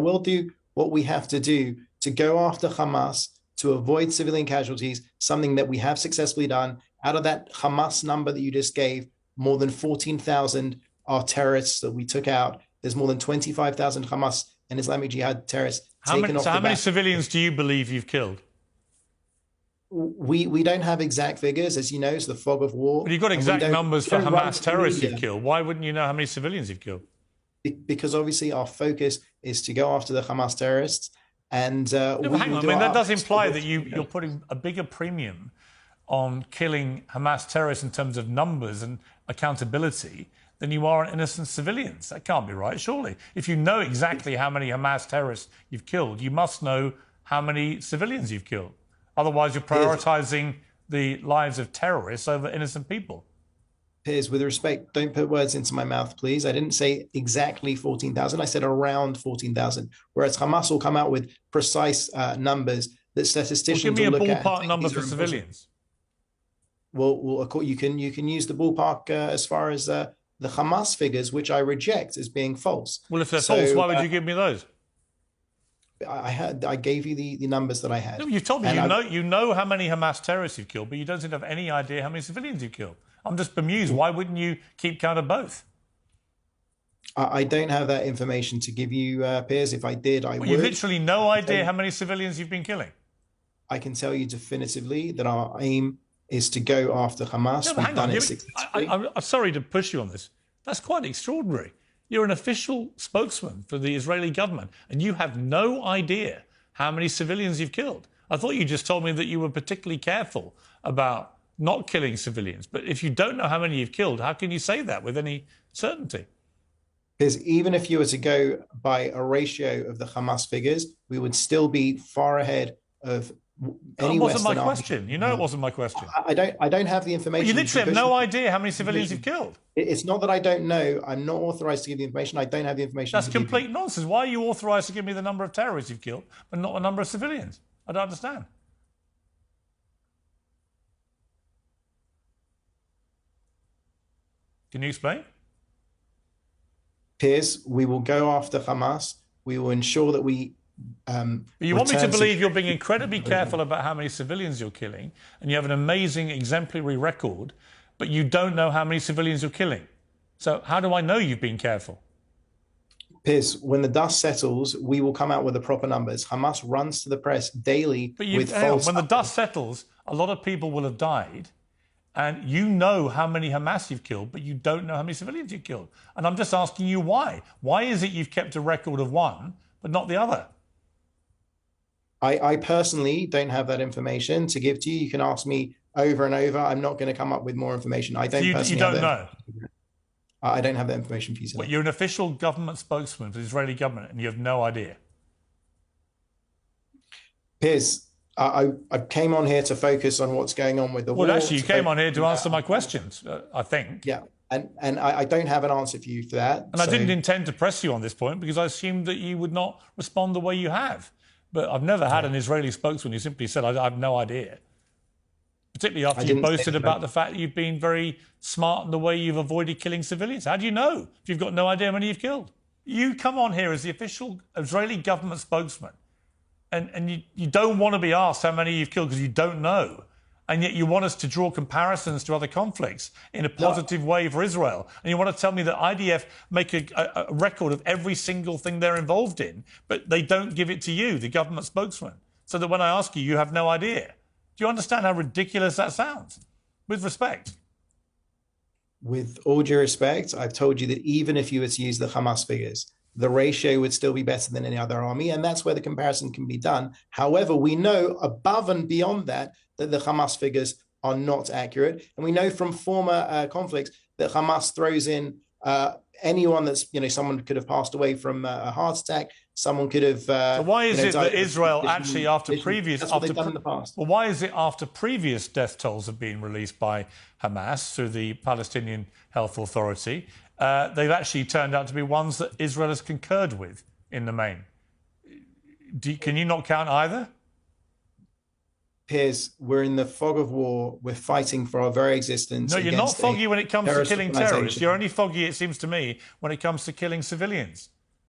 We'll do what we have to do to go after Hamas to avoid civilian casualties, something that we have successfully done. Out of that Hamas number that you just gave, more than 14,000 are terrorists that we took out. There's more than 25,000 Hamas and Islamic Jihad terrorists taken off the back. How many civilians do you believe you've killed? We don't have exact figures, as you know, it's the fog of war. But you've got exact numbers for Hamas terrorists you've killed. Why wouldn't you know how many civilians you've killed? Because obviously our focus is to go after the Hamas terrorists. And hang on, I mean, that does imply that you're putting a bigger premium on killing Hamas terrorists in terms of numbers and accountability than you are on innocent civilians. That can't be right, surely. If you know exactly how many Hamas terrorists you've killed, you must know how many civilians you've killed. Otherwise, you're prioritising the lives of terrorists over innocent people. Piers, with respect, don't put words into my mouth, please. I didn't say exactly 14,000. I said around 14,000, whereas Hamas will come out with precise numbers that statisticians will look at. Give me a ballpark number for civilians. Well, you can use the ballpark as far as the Hamas figures, which I reject as being false. Well, if they're false, why would you give me those? I gave you the numbers that I had. No, you told me you know how many Hamas terrorists you've killed, but you don't seem to have any idea how many civilians you've killed. I'm just bemused. Why wouldn't you keep count of both? I don't have that information to give you, Piers. If I did, I would. You literally no idea how many civilians you've been killing? I can tell you definitively that our aim is to go after Hamas. No, hang on. I'm sorry to push you on this. That's quite extraordinary. You're an official spokesman for the Israeli government, and you have no idea how many civilians you've killed. I thought you just told me that you were particularly careful about not killing civilians. But if you don't know how many you've killed, how can you say that with any certainty? Because even if you were to go by a ratio of the Hamas figures, we would still be far ahead of any Western army. It wasn't my question. You know it wasn't my question. I don't have the information. Well, you literally have no idea how many civilians you've killed. It's not that I don't know. I'm not authorized to give the information. I don't have the information. That's complete nonsense. Why are you authorized to give me the number of terrorists you've killed, but not the number of civilians? I don't understand. Can you explain? Piers, we will go after Hamas. We will ensure that we... you want me to believe you're being incredibly careful about how many civilians you're killing, and you have an amazing exemplary record, but you don't know how many civilians you're killing. So how do I know you've been careful? Piers, when the dust settles, we will come out with the proper numbers. Hamas runs to the press daily with false... When the dust settles, a lot of people will have died, and you know how many Hamas you've killed, but you don't know how many civilians you've killed. And I'm just asking you why. Why is it you've kept a record of one, but not the other? I personally don't have that information to give to you. You can ask me over and over. I'm not going to come up with more information. I don't personally you don't know? I don't have that information for you. But you're an official government spokesman for the Israeli government, and you have no idea? Piers, I came on here to focus on what's going on with the war. Well, actually, you came on here to answer my questions, I think. Yeah, and I don't have an answer for you for that. And I didn't intend to press you on this point because I assumed that you would not respond the way you have. But I've never had an Israeli spokesman who simply said, I have no idea. Particularly after you boasted about the fact that you've been very smart in the way you've avoided killing civilians. How do you know if you've got no idea how many you've killed? You come on here as the official Israeli government spokesman, and you don't want to be asked how many you've killed because you don't know. And yet you want us to draw comparisons to other conflicts in a positive way for Israel. And you want to tell me that IDF make a record of every single thing they're involved in, but they don't give it to you, the government spokesman, so that when I ask you, you have no idea. Do you understand how ridiculous that sounds? With respect. With all due respect, I've told you that even if you were to use the Hamas figures, the ratio would still be better than any other army, and that's where the comparison can be done. However, we know above and beyond that the Hamas figures are not accurate, and we know from former conflicts that Hamas throws in anyone that's, someone could have passed away from a heart attack, someone could have... so why is it that Israel actually, after previous... That's what they've done in the past. Well, why is it after previous death tolls have been released by Hamas through the Palestinian Health Authority, they've actually turned out to be ones that Israel has concurred with in the main? Can you not count either? Piers, we're in the fog of war. We're fighting for our very existence. No, you're not foggy when it comes to killing terrorists. You're only foggy, it seems to me, when it comes to killing civilians.